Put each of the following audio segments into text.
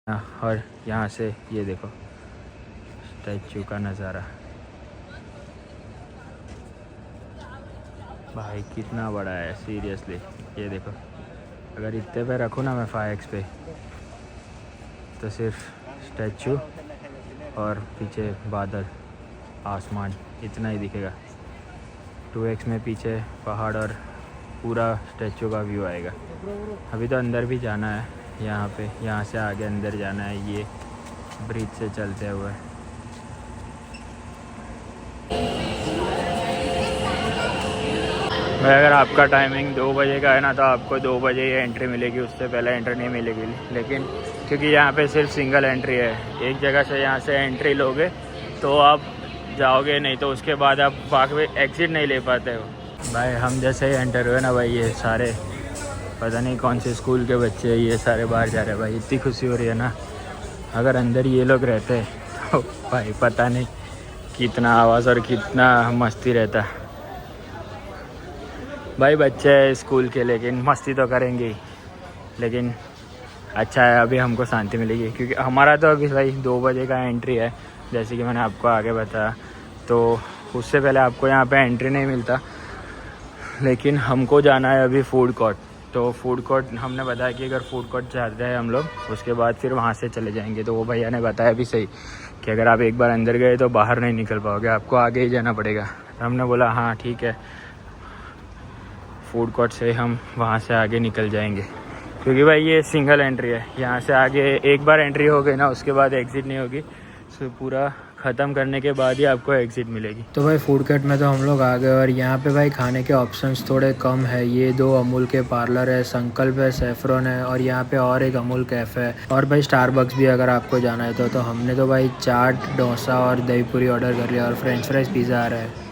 और यहाँ से ये देखो स्टैचू का नज़ारा, भाई कितना बड़ा है सीरियसली। ये देखो, अगर इतने पे रखूँ ना मैं 5x पे, तो सिर्फ स्टैचू और पीछे बादल, आसमान, इतना ही दिखेगा। 2x में पीछे पहाड़ और पूरा स्टैचू का व्यू आएगा। अभी तो अंदर भी जाना है, यहाँ पे, यहाँ से आगे अंदर जाना है, ये ब्रिज से चलते हुए। भाई अगर आपका टाइमिंग 2 बजे का है ना, तो आपको 2 बजे ही एंट्री मिलेगी, उससे पहले एंट्री नहीं मिलेगी। लेकिन क्योंकि यहाँ पे सिर्फ सिंगल एंट्री है, एक जगह से यहाँ से एंट्री लोगे तो आप जाओगे, नहीं तो उसके बाद आप बाकी एग्ज़िट नहीं ले पाते हो। भाई हम जैसे ही एंटर हुए ना भाई, ये सारे पता नहीं कौन से स्कूल के बच्चे ये सारे बाहर जा रहे हैं। भाई इतनी खुशी हो रही है ना, अगर अंदर ये लोग रहते तो भाई पता नहीं कितना आवाज़ और कितना मस्ती रहता। भाई बच्चे हैं स्कूल के, लेकिन मस्ती तो करेंगे ही, लेकिन अच्छा है अभी हमको शांति मिलेगी। क्योंकि हमारा तो अभी भाई 2 बजे का एंट्री है, जैसे कि मैंने आपको आगे बताया, तो उससे पहले आपको यहाँ पे एंट्री नहीं मिलता। लेकिन हमको जाना है अभी फूड कोर्ट, तो फूड कोर्ट हमने बताया कि अगर फूड कोर्ट जाते हैं हम लोग, उसके बाद फिर वहाँ से चले जाएंगे। तो वो भैया ने बताया भी सही कि अगर आप एक बार अंदर गए तो बाहर नहीं निकल पाओगे, आपको आगे ही जाना पड़ेगा। तो हमने बोला हाँ ठीक है, फूड कोर्ट से हम वहाँ से आगे निकल जाएंगे। क्योंकि भाई ये सिंगल एंट्री है, यहाँ से आगे एक बार एंट्री हो गई ना, उसके बाद एग्ज़िट नहीं होगी। सो पूरा ख़त्म करने के बाद ही आपको एग्ज़िट मिलेगी। तो भाई फूड कोर्ट में तो हम लोग आ गए, और यहाँ पे भाई खाने के ऑप्शंस थोड़े कम है। ये 2 अमूल के पार्लर है, संकल्प है, सेफ्रॉन है, और यहाँ पे और एक अमूल कैफ़े है, और भाई स्टारबक्स भी अगर आपको जाना है तो हमने तो भाई चाट, डोसा और दही पूरी ऑर्डर कर लिया, और फ्रेंच फ्राइज़ पिज़्ज़ा आ रहा है।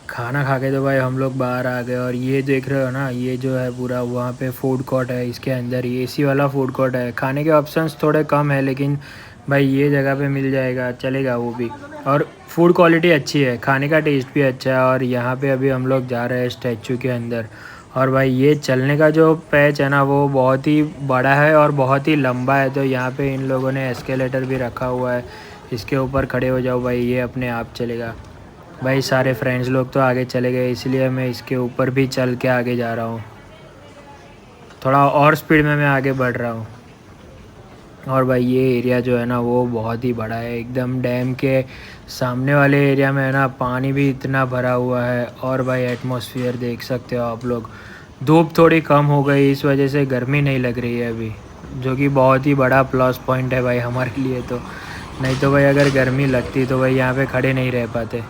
खाना खा के तो भाई हम लोग बाहर आ गए, और ये देख रहे हो ना, ये जो है पूरा वहाँ पे फूड कोर्ट है, इसके अंदर ही एसी वाला फूड कोर्ट है। खाने के ऑप्शंस थोड़े कम है, लेकिन भाई ये जगह पे मिल जाएगा, चलेगा वो भी। और फूड क्वालिटी अच्छी है, खाने का टेस्ट भी अच्छा है। और यहाँ पे अभी हम लोग जा रहे हैं स्टैचू के अंदर, और भाई ये चलने का जो पैच है ना, वो बहुत ही बड़ा है और बहुत ही लंबा है। तो यहाँ पे इन लोगों ने एस्केलेटर भी रखा हुआ है, इसके ऊपर खड़े हो जाओ भाई, ये अपने आप चलेगा। भाई सारे फ्रेंड्स लोग तो आगे चले गए, इसलिए मैं इसके ऊपर भी चल के आगे जा रहा हूँ, थोड़ा और स्पीड में मैं आगे बढ़ रहा हूँ। और भाई ये एरिया जो है ना, वो बहुत ही बड़ा है, एकदम डैम के सामने वाले एरिया में है ना, पानी भी इतना भरा हुआ है। और भाई एटमॉस्फेयर देख सकते हो आप लोग, धूप थोड़ी कम हो गई, इस वजह से गर्मी नहीं लग रही है अभी, जो कि बहुत ही बड़ा प्लस पॉइंट है भाई हमारे लिए। तो नहीं तो भाई अगर गर्मी लगती तो भाई यहाँ पे खड़े नहीं रह पाते।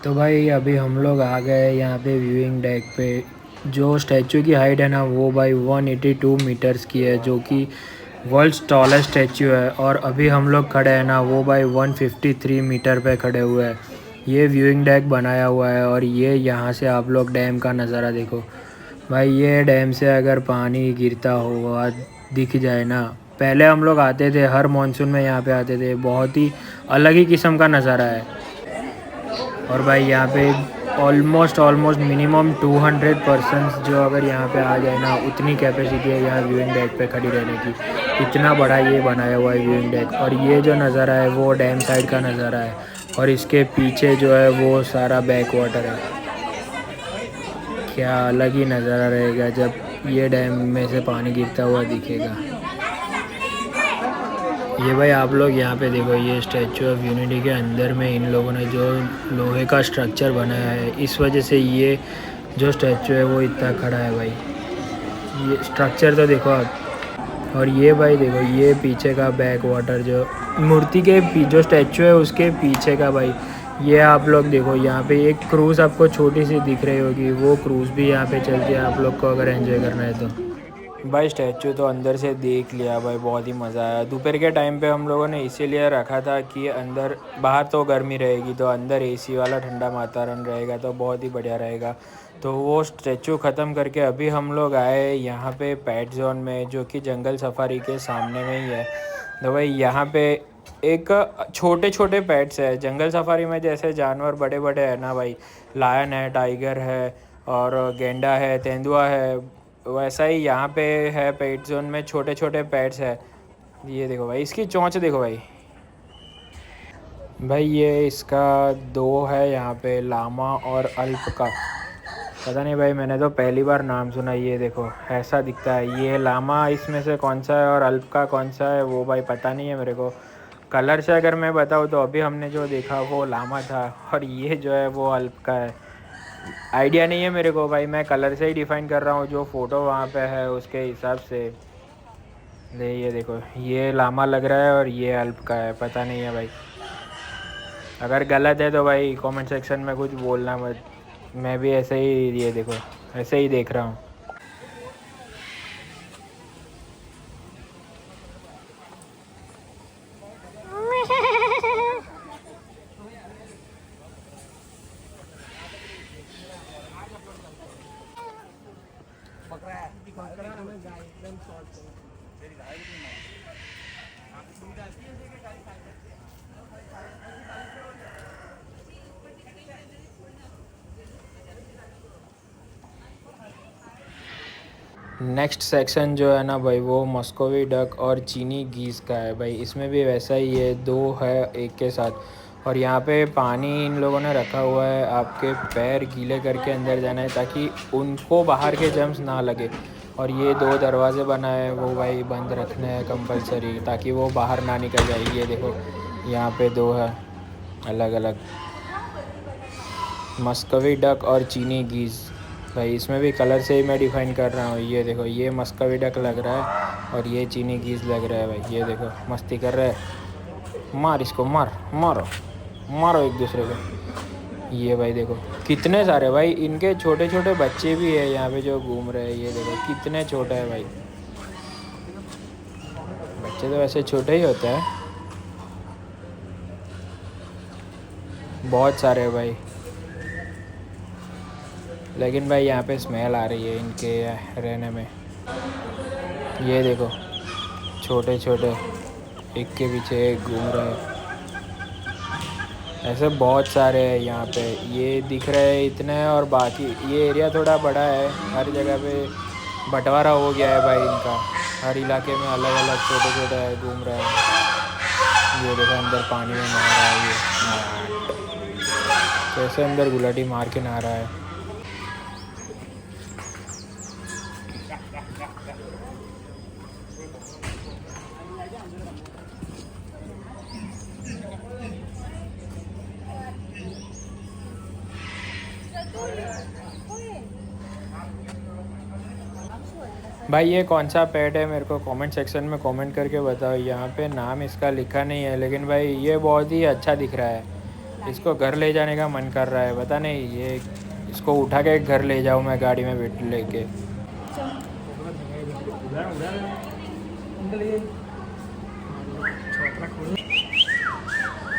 तो भाई अभी हम लोग आ गए यहाँ पे व्यूइंग डेक पे। जो स्टैचू की हाइट है ना, वो भाई 182 मीटर्स की है, जो कि वर्ल्ड्स टॉलेस्ट स्टैचू है। और अभी हम लोग खड़े हैं ना, वो भाई 153 मीटर पे खड़े हुए हैं। ये व्यूइंग डेक बनाया हुआ है, और ये यहाँ से आप लोग डैम का नज़ारा देखो भाई। ये डैम से अगर पानी गिरता हुआ दिख जाए ना, पहले हम लोग आते थे, हर मानसून में यहाँ पे आते थे, बहुत ही अलग ही किस्म का नज़ारा है। और भाई यहाँ पे ऑलमोस्ट मिनिमम 200 पर्सन्स जो अगर यहाँ पे आ जाए ना, उतनी कैपेसिटी है यहाँ व्यूइंग डेक पे खड़ी रहने की। इतना बड़ा ये बनाया हुआ है व्यूइंग डेक। और ये जो नज़ारा है वो डैम साइड का नज़ारा है, और इसके पीछे जो है वो सारा बैक वाटर है। क्या अलग ही नज़ारा रहेगा जब ये डैम में से पानी गिरता हुआ दिखेगा। ये भाई आप लोग यहाँ पे देखो, ये स्टैचू ऑफ यूनिटी के अंदर में इन लोगों ने जो लोहे का स्ट्रक्चर बनाया है, इस वजह से ये जो स्टैचू है वो इतना खड़ा है भाई। ये स्ट्रक्चर तो देखो आप। और ये भाई देखो, ये पीछे का बैक वाटर, जो मूर्ति के जो स्टैचू है उसके पीछे का भाई, ये आप लोग देखो। यहाँ पे एक क्रूज़ आपको छोटी सी दिख रही होगी, वो क्रूज़ भी यहाँ पे चलती है, आप लोग को अगर एंजॉय करना है तो। भाई स्टैचू तो अंदर से देख लिया भाई, बहुत ही मज़ा आया। दोपहर के टाइम पे हम लोगों ने इसीलिए रखा था कि अंदर, बाहर तो गर्मी रहेगी, तो अंदर एसी वाला ठंडा वातावरण रहेगा, तो बहुत ही बढ़िया रहेगा। तो वो स्टैचू ख़त्म करके अभी हम लोग आए यहाँ पे पेट जोन में, जो कि जंगल सफारी के सामने में ही है। तो भाई यहाँ पे एक छोटे छोटे पेट्स है। जंगल सफारी में जैसे जानवर बड़े बड़े हैं ना भाई, लायन है, टाइगर है, और गेंडा है, तेंदुआ है। वैसा ही यहाँ पे है पेट जोन में, छोटे छोटे पेट्स है। ये देखो भाई, इसकी चोंच देखो भाई। भाई ये इसका दो है यहाँ पे, लामा और अल्प का। पता नहीं भाई, मैंने तो पहली बार नाम सुना। ये देखो ऐसा दिखता है। ये लामा इसमें से कौन सा है और अल्प का कौन सा है वो भाई पता नहीं है मेरे को। कलर से अगर मैं बताऊँ तो अभी हमने जो देखा वो लामा था, और ये जो है वो अल्प का है। आइडिया नहीं है मेरे को भाई, मैं कलर से ही डिफ़ाइन कर रहा हूँ, जो फ़ोटो वहाँ पे है उसके हिसाब से। ये देखो, ये लामा लग रहा है और ये अल्प का है, पता नहीं है भाई। अगर गलत है तो भाई कमेंट सेक्शन में कुछ बोलना मत। मैं भी ऐसे ही, ये देखो ऐसे ही देख रहा हूँ। नेक्स्ट सेक्शन जो है ना भाई, वो मस्कोवी डक और चीनी गीज़ का है भाई। इसमें भी वैसा ही है, दो है एक के साथ। और यहाँ पे पानी इन लोगों ने रखा हुआ है, आपके पैर गीले करके अंदर जाना है ताकि उनको बाहर के जर्म्स ना लगे। और ये दो दरवाजे बनाए हैं वो भाई बंद रखने हैं कंपलसरी, ताकि वो बाहर ना निकल जाए। ये देखो यहाँ पे दो है अलग अलग, मस्कोवी डक और चीनी गीज़ भाई। इसमें भी कलर से ही मैं डिफ़ाइन कर रहा हूँ। ये देखो, ये मस्कोवी डक लग रहा है और ये चीनी गीज़ लग रहा है भाई। ये देखो मस्ती कर रहा है, मार इसको, मार, मारो मारो एक दूसरे को। ये भाई देखो कितने सारे भाई, इनके छोटे छोटे बच्चे भी है यहाँ पे जो घूम रहे हैं। ये देखो कितने छोटे हैं भाई, बच्चे तो वैसे छोटे ही होते हैं। बहुत सारे भाई, लेकिन भाई यहाँ पे स्मेल आ रही है इनके रहने में। ये देखो छोटे छोटे, एक के पीछे एक घूम रहे हैं। ऐसे बहुत सारे हैं यहाँ पे, ये दिख रहे हैं इतने। और बाकी ये एरिया थोड़ा बड़ा है, हर जगह पे बंटवारा हो गया है भाई इनका। हर इलाके में अलग अलग छोटे छोटे घूम रहे हैं। ये देखो अंदर पानी में नहा रहा है ये, कैसे अंदर गुलाटी मार के नहा रहा है। भाई ये कौन सा पेट है, मेरे को कमेंट सेक्शन में कमेंट करके बताओ। यहाँ पे नाम इसका लिखा नहीं है, लेकिन भाई ये बहुत ही अच्छा दिख रहा है। इसको घर ले जाने का मन कर रहा है, पता नहीं ये, इसको उठा के घर ले जाऊँ मैं गाड़ी में बैठ लेके।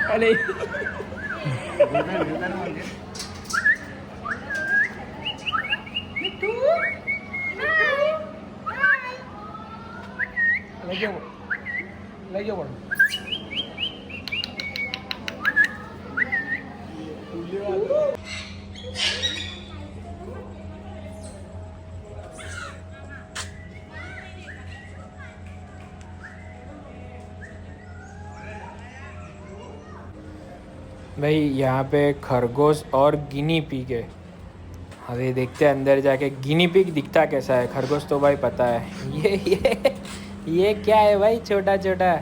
अरे लगे पड़ो। भाई यहाँ पे खरगोश और गिनी पिग है। अभी देखते हैं अंदर जाके गिनी पिग दिखता कैसा है। खरगोश तो भाई पता है। ये क्या है भाई, छोटा छोटा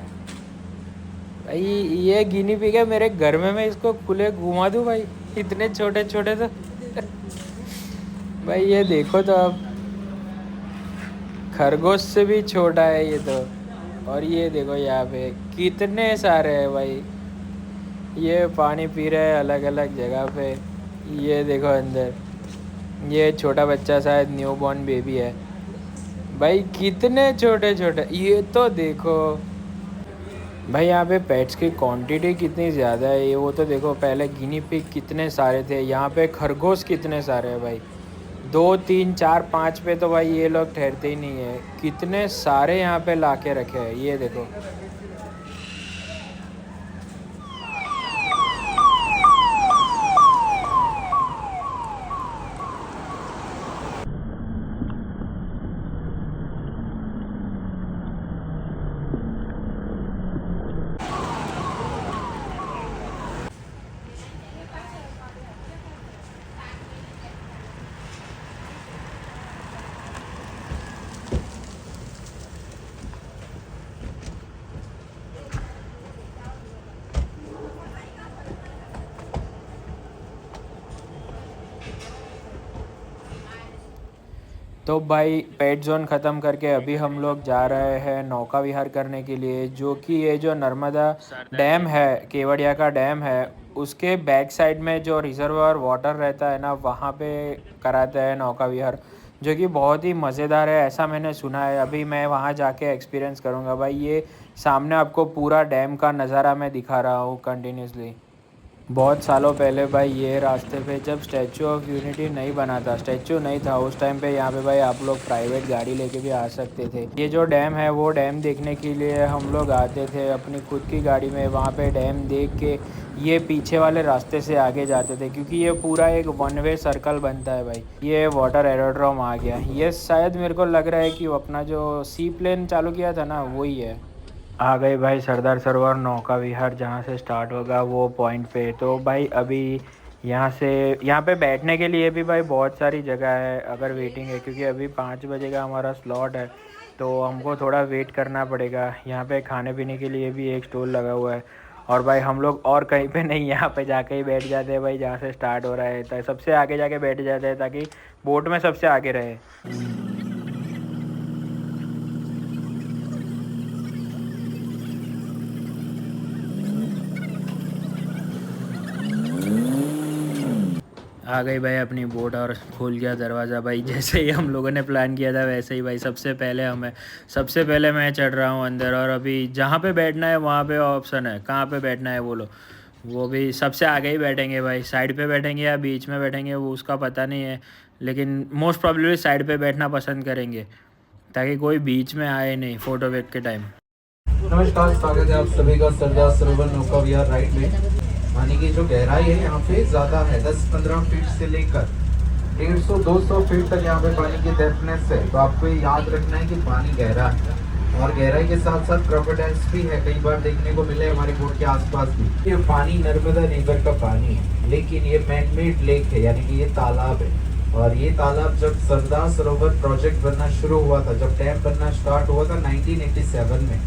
भाई। ये गिनी पिग है, मेरे घर में मैं इसको खुले घुमा दूँ भाई, इतने छोटे छोटे तो। भाई ये देखो तो अब, खरगोश से भी छोटा है ये तो। और ये देखो यहाँ पे कितने सारे हैं भाई, ये पानी पी रहे हैं अलग अलग जगह पे। ये देखो अंदर, ये छोटा बच्चा शायद न्यू बॉर्न बेबी है भाई। कितने छोटे छोटे, ये तो देखो भाई। यहाँ पे पेट्स की क्वांटिटी कितनी ज़्यादा है ये, वो तो देखो। पहले गिनी पिग कितने सारे थे, यहाँ पे खरगोश कितने सारे हैं भाई। 2 3 4 5 पे तो भाई ये लोग ठहरते ही नहीं है, कितने सारे यहाँ पे ला के रखे हैं। ये देखो तो भाई पेट जोन ख़त्म करके अभी हम लोग जा रहे हैं नौका विहार करने के लिए, जो कि ये जो नर्मदा डैम है, केवड़िया का डैम है, उसके बैक साइड में जो रिजर्वायर वाटर रहता है ना, वहाँ पे कराते हैं नौका विहार, जो कि बहुत ही मज़ेदार है, ऐसा मैंने सुना है। अभी मैं वहाँ जाके एक्सपीरियंस करूँगा भाई। ये सामने आपको पूरा डैम का नज़ारा मैं दिखा रहा हूँ कंटिन्यूसली। बहुत सालों पहले भाई ये रास्ते पे जब स्टैचू ऑफ यूनिटी नहीं बना था, स्टैचू नहीं था उस टाइम पे, यहाँ पे भाई आप लोग प्राइवेट गाड़ी लेके भी आ सकते थे। ये जो डैम है वो डैम देखने के लिए हम लोग आते थे अपनी खुद की गाड़ी में, वहाँ पे डैम देख के ये पीछे वाले रास्ते से आगे जाते थे, क्योंकि ये पूरा एक वन वे सर्कल बनता है भाई। ये वाटर एरोड्रोम आ गया, ये शायद मेरे को लग रहा है कि वो अपना जो सी प्लेन चालू किया था ना, वही है। आ गए भाई सरदार सरोवर नौका विहार, जहाँ से स्टार्ट होगा वो पॉइंट पे। तो भाई अभी यहाँ से, यहाँ पे बैठने के लिए भी भाई बहुत सारी जगह है अगर वेटिंग है, क्योंकि अभी 5 बजे का हमारा स्लॉट है, तो हमको थोड़ा वेट करना पड़ेगा। यहाँ पे खाने पीने के लिए भी एक स्टॉल लगा हुआ है। और भाई हम लोग और कहीं पे नहीं, यहाँ पे जाके ही बैठ जाते हैं भाई, जहाँ से स्टार्ट हो रहा है, तो सबसे आगे जाके बैठ जाते हैं ताकि बोट में सबसे आगे रहे। आ गई भाई अपनी बोट और खुल गया दरवाज़ा भाई। जैसे ही हम लोगों ने प्लान किया था वैसे ही भाई, सबसे पहले मैं चढ़ रहा हूँ अंदर। और अभी जहाँ पे बैठना है वहाँ पे ऑप्शन है, कहाँ पे बैठना है बोलो। वो भी सबसे आगे ही बैठेंगे भाई, साइड पे बैठेंगे या बीच में बैठेंगे वो उसका पता नहीं है, लेकिन मोस्ट प्रॉब्लली साइड पे बैठना पसंद करेंगे ताकि कोई बीच में आए नहीं फ़ोटो वेक के टाइम। नमस्कार, स्वागत है आप सभी का सरदार सरोवर नौका विहार राइड में। पानी की जो गहराई है यहाँ पे ज़्यादा है, 10-15 फीट से लेकर 150-200 फीट तक यहाँ पे पानी की डेप्थनेस है। तो आपको ये याद रखना है कि पानी गहरा है, और गहराई के साथ साथ क्रोकोडाइल्स भी है, कई बार देखने को मिले हमारे बोट के आसपास भी। ये पानी नर्मदा रिवर का पानी है, लेकिन ये मैनमेड लेक है, यानी कि ये तालाब है। और ये तालाब जब सरदार सरोवर प्रोजेक्ट बनना शुरू हुआ था, जब डैम बनना स्टार्ट हुआ था 1987 में,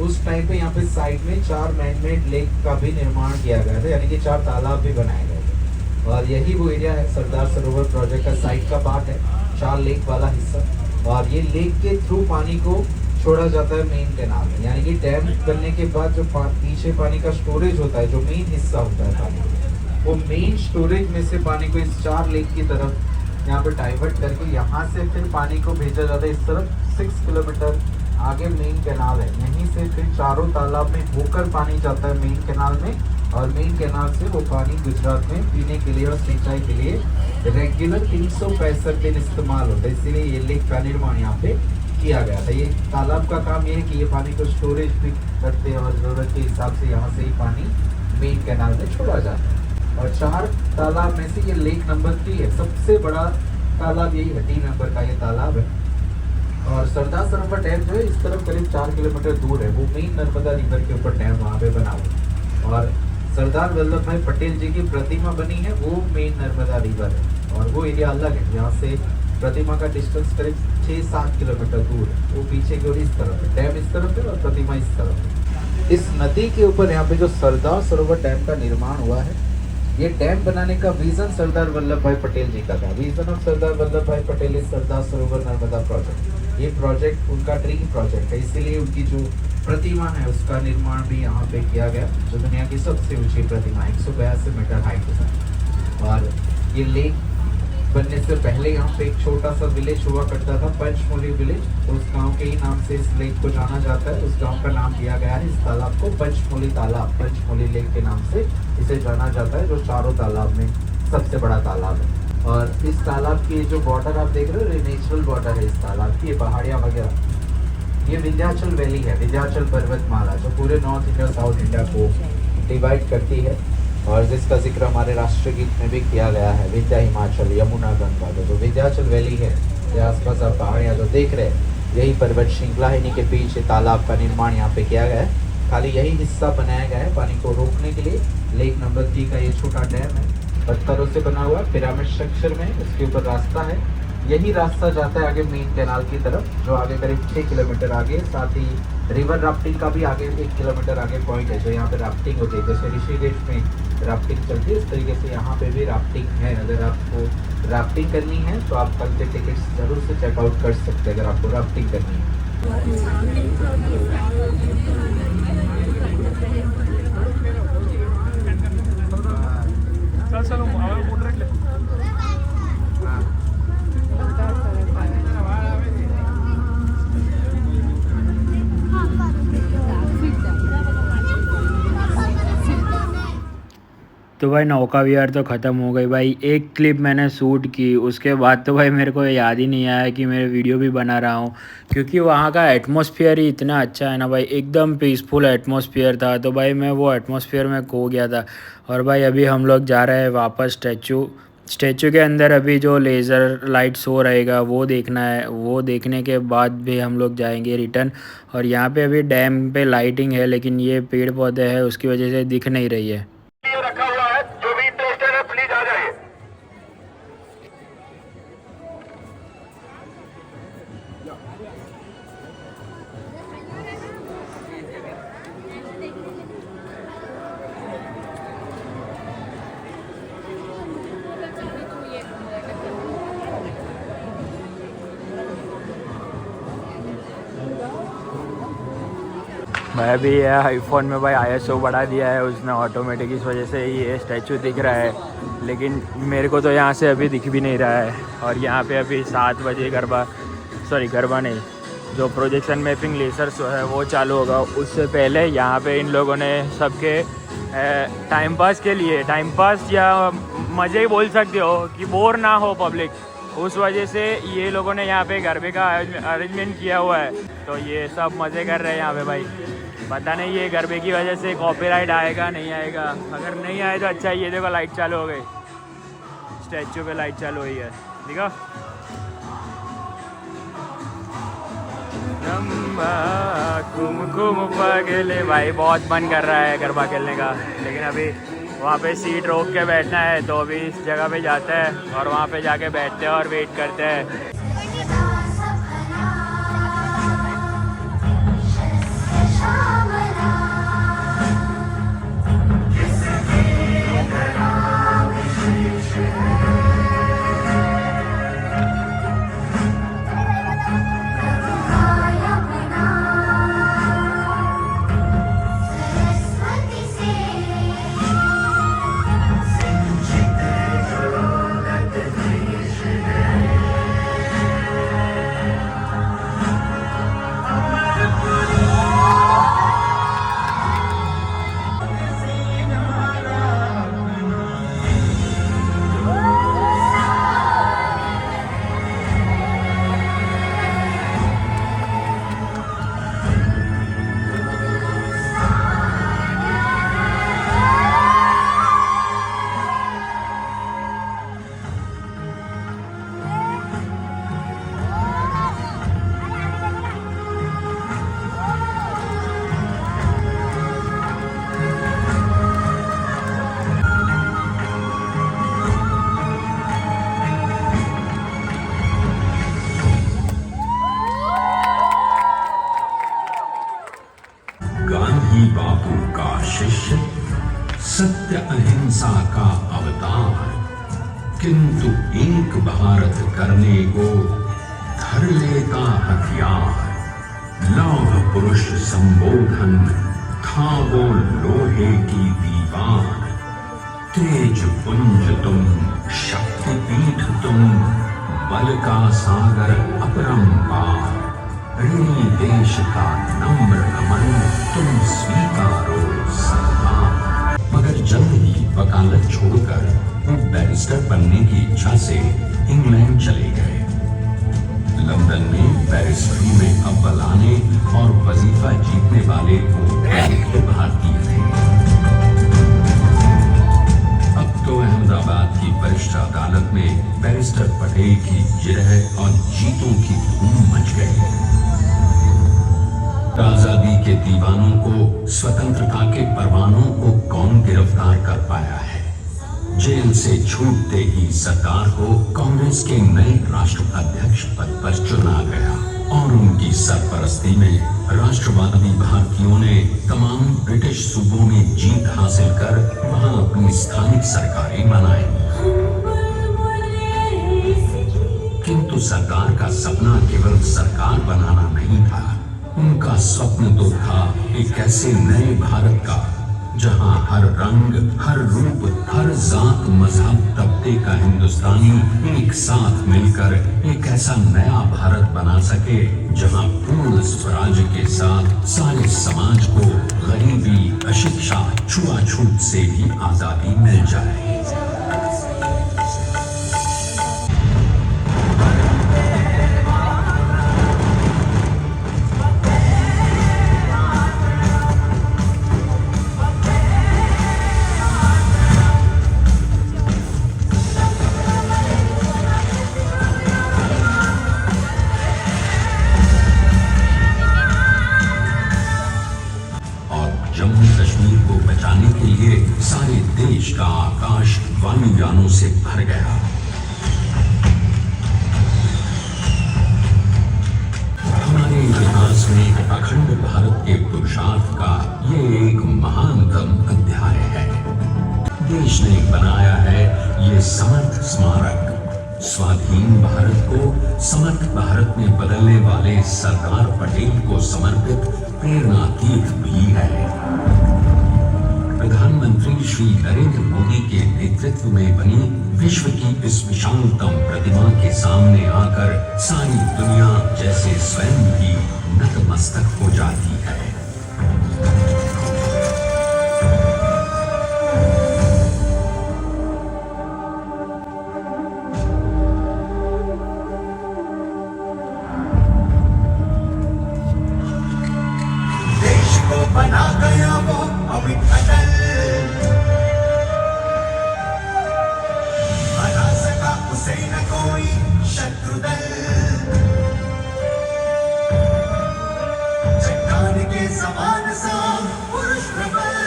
उस टाइम पे यहाँ पे साइड में 4 मैनमेड लेक का भी निर्माण किया गया था, यानी कि 4 तालाब भी बनाए गए थे। और यही वो एरिया है, सरदार सरोवर प्रोजेक्ट का साइड का पार्ट है, 4 लेक वाला हिस्सा। और ये लेक के थ्रू पानी को छोड़ा जाता है मेन कैनाल में, यानी कि डैम बनने के बाद जो पीछे पानी का स्टोरेज होता है, जो मेन हिस्सा होता है पानी, वो मेन स्टोरेज में से पानी को इस 4 लेक की तरफ यहाँ पे डाइवर्ट करके यहाँ से फिर पानी को भेजा जाता है इस तरफ। 6 किलोमीटर आगे मेन कैनाल है, यहीं से फिर चारों तालाब में होकर पानी जाता है मेन कैनाल में, और मेन कैनाल से वो पानी गुजरात में पीने के लिए और सिंचाई के लिए रेगुलर 365 दिन इस्तेमाल होता है। इसीलिए ये लेक का निर्माण यहाँ पे किया गया था। ये तालाब का काम ये है कि ये पानी को स्टोरेज भी करते हैं, और ज़रूरत के हिसाब से यहाँ से ही पानी मेन कैनाल में छोड़ा जाता है। और 4 तालाब में से ये लेक नंबर 3 है, सबसे बड़ा तालाब यही है, 3 नंबर का ये तालाब है। और सरदार सरोवर डैम जो है इस तरफ करीब 4 किलोमीटर दूर है, वो मेन नर्मदा रिवर के ऊपर डैम वहाँ पे बना हुआ। और सरदार वल्लभ भाई पटेल जी की प्रतिमा बनी है, वो मेन नर्मदा रिवर है, और वो एरिया अलग है। यहाँ से प्रतिमा का डिस्टेंस करीब 6-7 किलोमीटर दूर है, वो पीछे की ओर इस तरफ है, डैम इस तरफ है और प्रतिमा इस तरफ है। इस नदी के ऊपर यहाँ पे जो सरदार सरोवर डैम का निर्माण हुआ है, ये डैम बनाने का विजन सरदार वल्लभ भाई पटेल जी का था। विजन ऑफ सरदार वल्लभ भाई पटेल इज सरदार सरोवर नर्मदा प्रोजेक्ट। ये प्रोजेक्ट उनका ड्रीम प्रोजेक्ट है, इसीलिए उनकी जो प्रतिमा है उसका निर्माण भी यहाँ पे किया गया, जो दुनिया की सबसे ऊंची प्रतिमा 182 मीटर हाइट है। और ये लेक बनने से पहले यहाँ पे एक छोटा सा विलेज हुआ करता था, पंचमोली विलेज। तो उस गांव के ही नाम से इस लेक को जाना जाता है, उस गांव का नाम दिया गया है इस तालाब को पंचमोली तालाब, पंचमोली लेक के नाम से इसे जाना जाता है, जो चारों तालाब में सबसे बड़ा तालाब है। और इस तालाब की जो बॉर्डर आप देख रहे हो, ये नेचुरल बॉर्डर है इस तालाब की, ये पहाड़ियाँ वगैरह। ये विंध्याचल वैली है, विंध्याचल पर्वतमाला, जो पूरे नॉर्थ इंडिया साउथ इंडिया को डिवाइड करती है, और जिसका जिक्र हमारे राष्ट्रगीत में भी किया गया है, विंध्या हिमाचल यमुना गंगा। जो विंध्याचल वैली है, ये आसपास आप पहाड़ियाँ जो देख रहे हैं, यही पर्वत श्रृंखला है, इन्हीं के पीछे तालाब का निर्माण यहाँ पे किया गया है। खाली यही हिस्सा बनाया गया है पानी को रोकने के लिए। लेक नंबर 3 का ये छोटा डैम है, पत्थरों से बना हुआ पिरामिड स्ट्रक्चर में, उसके ऊपर रास्ता है, यही रास्ता जाता है आगे मेन कैनाल की तरफ, जो आगे करीब 6 किलोमीटर आगे। साथ ही रिवर राफ्टिंग का भी आगे 1 किलोमीटर आगे पॉइंट है, जो यहाँ पे राफ्टिंग होती है। जैसे ऋषिकेश में राफ्टिंग चलती है, इस तरीके से यहाँ पे भी राफ्टिंग है। अगर आपको राफ्टिंग करनी है तो आप कल के टिकट्स ज़रूर से चेकआउट कर सकते हैं, अगर आपको राफ्टिंग करनी है। तो भाई नौका विहार तो ख़त्म हो गई भाई। एक क्लिप मैंने शूट की, उसके बाद तो भाई मेरे को याद ही नहीं आया कि मैं वीडियो भी बना रहा हूँ, क्योंकि वहाँ का एटमॉस्फेयर ही इतना अच्छा है ना भाई, एकदम पीसफुल एटमॉस्फेयर था। तो भाई मैं वो एटमॉस्फेयर में खो गया था। और भाई अभी हम लोग जा रहे हैं वापस स्टैचू के अंदर। अभी जो लेज़र लाइट शो रहेगा वो देखना है, वो देखने के बाद भी हम लोग जाएंगे रिटर्न। और यहाँ पे अभी डैम पे लाइटिंग है, लेकिन ये पेड़ पौधे हैं उसकी वजह से दिख नहीं रही है। रखा हुआ है, जो भी इंटरेस्टेड है प्लीज आ जाइए। मैं भी ये आईफोन में भाई ISO बढ़ा दिया है उसने ऑटोमेटिक, इस वजह से ये स्टैचू दिख रहा है, लेकिन मेरे को तो यहाँ से अभी दिख भी नहीं रहा है। और यहाँ पे अभी 7 बजे गरबा नहीं, जो प्रोजेक्शन मैपिंग लेसर शो है वो चालू होगा। उससे पहले यहाँ पे इन लोगों ने सबके टाइम पास के लिए, टाइम पास या मज़े ही बोल सकते हो कि बोर ना हो पब्लिक, उस वजह से ये लोगों ने यहाँ पे गरबे का अरेंजमेंट किया हुआ है। तो ये सब मज़े कर रहे हैं यहाँ पे भाई। पता नहीं ये गरबे की वजह से कॉपीराइट आएगा नहीं आएगा, अगर नहीं आए तो अच्छा। ये देखो लाइट चालू हो गई, स्टैचू पे लाइट चालू हुई है, देखो। कुम पगले भाई, बहुत मन कर रहा है गरबा खेलने का, लेकिन अभी वहाँ पे सीट रोक के बैठना है। तो अभी इस जगह पे जाते हैं और वहाँ पे जाके बैठते हैं और वेट करते हैं। गांधी बापू का शिष्य, सत्य अहिंसा का अवतार, किंतु एक भारत करने को धर लेता हथियार। लौह पुरुष संबोधन था वो लोहे की दीवार। तेज पुंज तुम, शक्तिपीठ तुम, बल का सागर अपरंपार। ऋणी देश का नम्र नमन तुम स्वीकारो सरदार। मगर जल्द ही वकालत छोड़कर वो बैरिस्टर बनने की इच्छा से इंग्लैंड चले गए। लंदन में बैरिस्ट्री में अव्वल आने और वजीफा जीतने वाले वो पहले भारतीय थे। अब तो अहमदाबाद की वरिष्ठ अदालत में बैरिस्टर पटेल की जिरह और जीतों की धूम मच गई। आजादी के दीवानों को, स्वतंत्रता के परवानों को कौन गिरफ्तार कर पाया है? जेल से छूटते ही सरकार को कांग्रेस के नए राष्ट्राध्यक्ष पद पर चुना गया और उनकी सरपरस्ती में राष्ट्रवादी भारतीयों ने तमाम ब्रिटिश सूबों में जीत हासिल कर वहां अपनी स्थानिक सरकारें बनाई। किंतु सरकार का सपना केवल सरकार बनाना नहीं था, उनका स्वप्न तो था एक ऐसे नए भारत का जहां हर रंग, हर रूप, हर जात, मजहब, तबके का हिंदुस्तानी एक साथ मिलकर एक ऐसा नया भारत बना सके जहां पूर्ण स्वराज के साथ सारे समाज को गरीबी, अशिक्षा, छुआछूत से भी आजादी मिल जाए। जम्मू कश्मीर को बचाने के लिए सारे देश का आकाश वायुयानों से भर गया। हमारे इतिहास में अखंड भारत के पुरुषार्थ का ये एक महानतम अध्याय है। देश ने बनाया है ये समर्थ स्मारक, स्वाधीन भारत को समर्थ भारत में बदलने वाले सरदार पटेल को समर्पित प्रेरणा तीर्थ भी है। प्रधानमंत्री श्री नरेंद्र मोदी के नेतृत्व में बनी विश्व की इस विशालतम प्रतिमा के सामने आकर सारी दुनिया जैसे स्वयं भी नतमस्तक हो जाती है। बना गया वो अमित अटल, हरा सका उसे न कोई शत्रु दल। चट्टान के समान सा पुरुष प्रबल,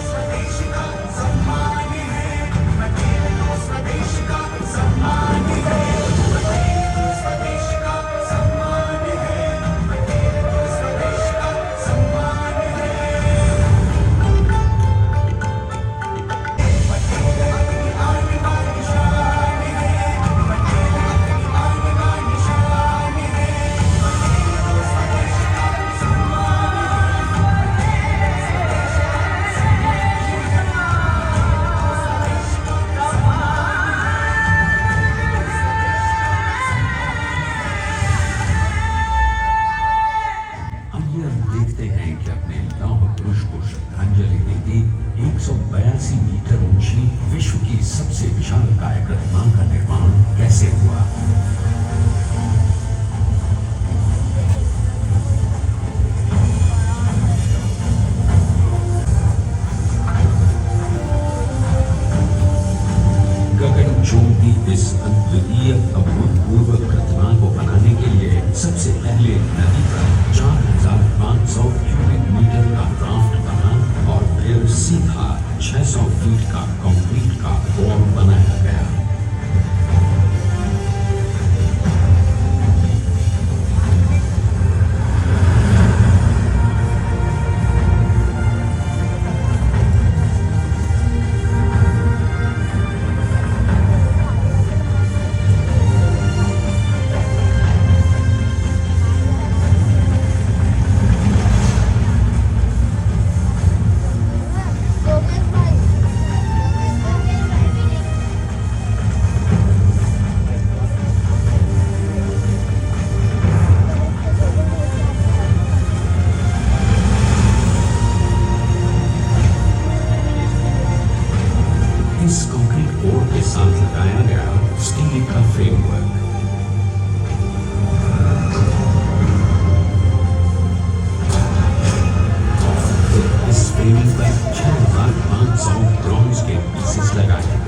स्वदेश का सम्मान है, पटेल तो स्वदेश का सम्मान है, पटेल तो स्वदेश का सम्मान है, पटेल तो स्वदेश का सम्मान है। पटेल अपनी आन बान शान है, पटेल अपनी आन बान शान है, पटेल तो स्वदेश का सम्मान है, पटेल स्वदेश का सम्मान आइए हम देखते हैं कि अपने लौह पुरुष को श्रद्धांजलि देती 182 मीटर ऊंची विश्व की सबसे विशाल काय प्रतिमा का निर्माण कैसे हुआ। गगनचुंबी इस अद्वितीय अभूतपूर्व प्रतिमा को बनाने के लिए सबसे पहले नदी पर 4,500 क्यूबिक मीटर का राफ्ट बना और फिर सीधा 600 फीट का कंक्रीट का वॉल बनाया गया। इस कंक्रीट कोर के साथ लगाया गया स्टील का फ्रेमवर्क इस फ्रेमिंग पर 6,500 ब्रॉन्ज के पीसेस लगाए गए।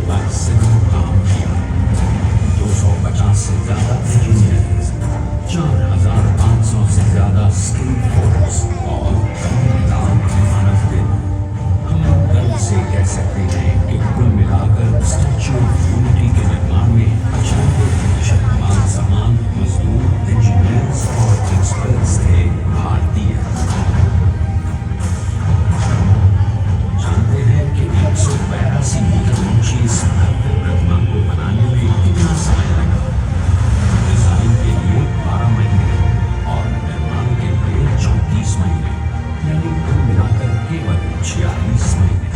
वैक्सीन काम किया। 250 से ज्यादा इंजीनियर्स, 4500 से ज्यादा स्किल फोर्स और 3 लाख मानव दिन। हम गर्व से कह सकते हैं कि कुल मिलाकर स्टैच्यू ऑफ यूनिटी के निर्माण में 95% माल सामान, मजदूर, इंजीनियर्स और एक्सपर्ट्स थे भारतीय। जानते हैं कि 182 मीटर ऊंची इस भव्य प्रतिमा को बनाने में कितना समय लगा? डिजाइन के लिए 12 महीने और निर्माण के लिए 34 महीने, यानी कुल मिलाकर केवल 46 महीने।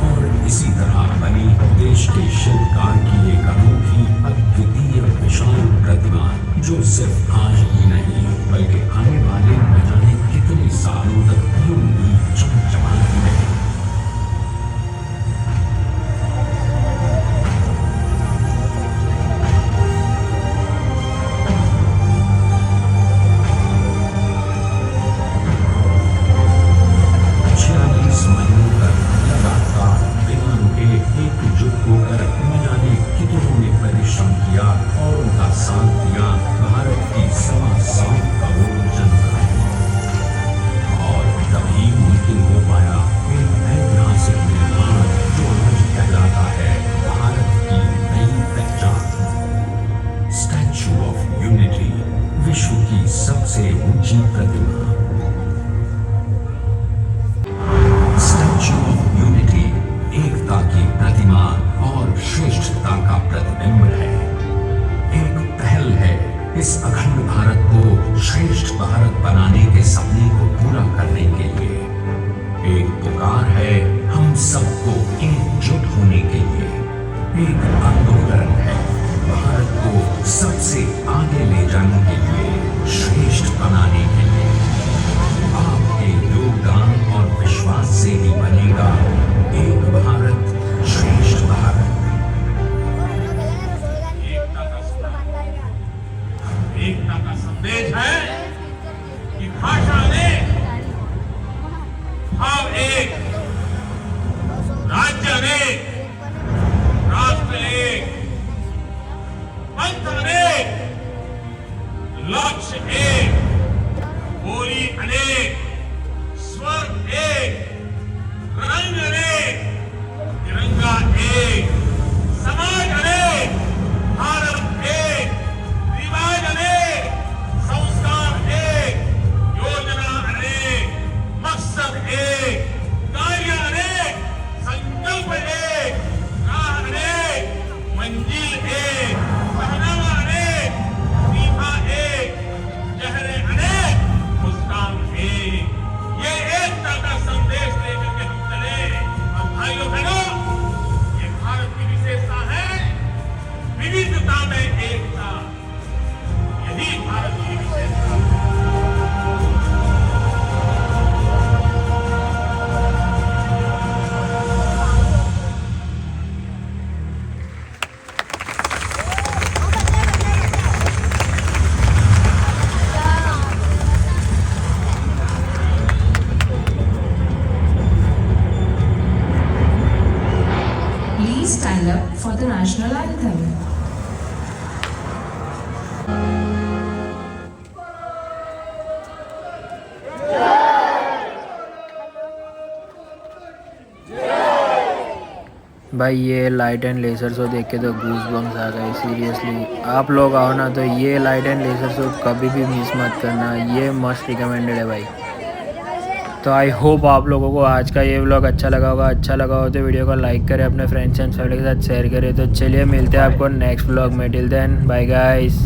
और इसी तरह बनी देश के शिल्पकार की एक अनोखी, अद्वितीय, विशाल प्रतिमा, जो सिर्फ आज ही नहीं बल्कि आने वाले न जाने कितने सालों तक यूं ही चमचमाती रहेगी। एकजुट होकर न जाने कितनों ने परिश्रम किया और उनका साथ दिया भारत की 1.25 करोड़ जनता। और तभी मुमकिन हो पाया एक ऐतिहासिक निर्माण जो आज कहलाता है भारत की नई पहचान। स्टैच्यू ऑफ यूनिटी, विश्व की सबसे ऊंची प्रतिमा। स्टैच्यू ऑफ यूनिटी एकता की प्रतिमा और श्रेष्ठता का प्रतिबिंब है। एक पहल है इस अखंड भारत को श्रेष्ठ भारत बनाने के सपने को पूरा करने के लिए। एक पुकार है हम सबको एकजुट होने के लिए। एक आंदोलन है भारत को सबसे आगे ले जाने के लिए, श्रेष्ठ बनाने के लिए। आपके योगदान और विश्वास से ही बनेगा एक भारत, श्रेष्ठ भारत। एकता का संदेश है कि भाषा ने भाव एक, राज्य ने, राष्ट्र एक, पंथ अनेक, लक्ष्य एक, बोली अनेक, स्वर एक, रंग अनेक, तिरंगा एक, समाज अनेक, भारत एक, रिवाज अनेक, संस्कार एक, योजना अनेक, मकसद एक, कार्य अनेक, संकल्प एक, राह अनेक, मंजिल एक, पहनावा अनेक, सीमा एक, चेहरे अनेक, मुस्कान एक। ये एकता का संदेश लेकर के हम चले। और भाइयों बहनों, ये भारत की विशेषता है, विविधता में एकता। यही भारत की विशेषता है। Please stand up for the national anthem. भाई ये लाइट एंड लेजर शो देख के तो गूज बम्स आ गए। सीरियसली आप लोग आओ ना तो ये लाइट एंड लेजर शो कभी भी मिस मत करना, ये मस्ट रिकमेंडेड है भाई। तो आई होप आप लोगों को आज का ये व्लॉग अच्छा लगा होगा। अच्छा लगा हो तो वीडियो को लाइक करें, अपने फ्रेंड्स एंड फैमिली के साथ शेयर करें। तो चलिए मिलते हैं आपको नेक्स्ट व्लॉग में। Till then bye guys.